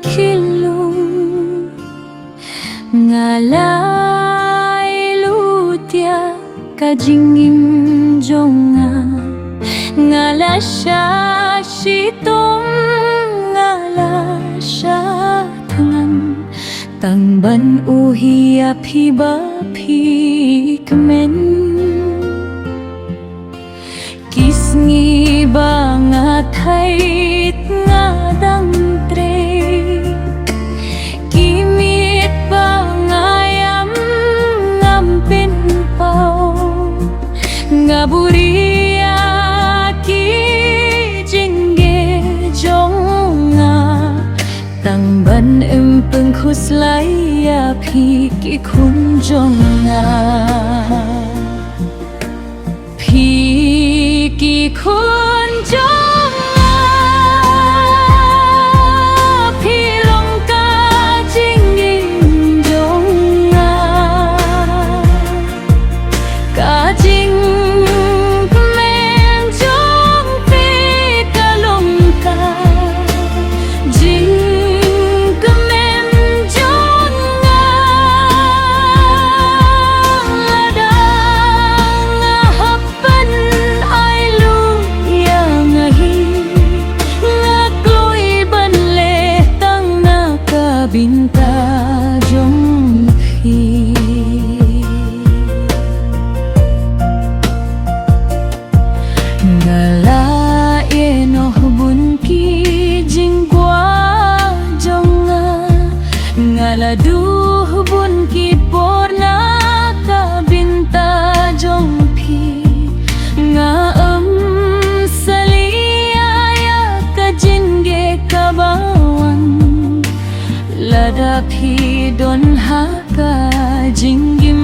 kilung ngalai lutia kajingim jonga ngala sha shitom ngala sha thungan tangban uhia phiba phikmen kisngi ba nga thait nga dang tre kimit ba nga yam ngam pin pao nga buria ki jinge jonga tangban peng khuslaya phi ki khun jonga ki khun jonga phi long ka jingin jonga ka jing men jong phi ka long ka jing ka men jonga la da happan binta jong phi ngala eno bun ki jingwa jonga ngala du bun ki porna ka binta jong phi nga salia ya ka jinge ka bawan lada phi don ha ka jingim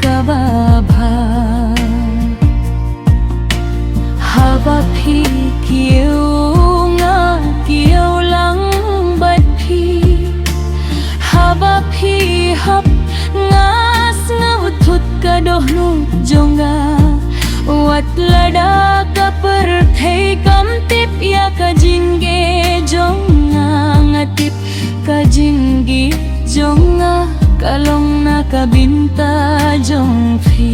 ka ba bha haba phi kiu nga kiu lang bat phi haba phi hap ngas nga thut ka doh nu jonga wat lada ka par thei kam tip ya ka jinge jonga ngatip kajinggi jonga kalong na kabinta jong phi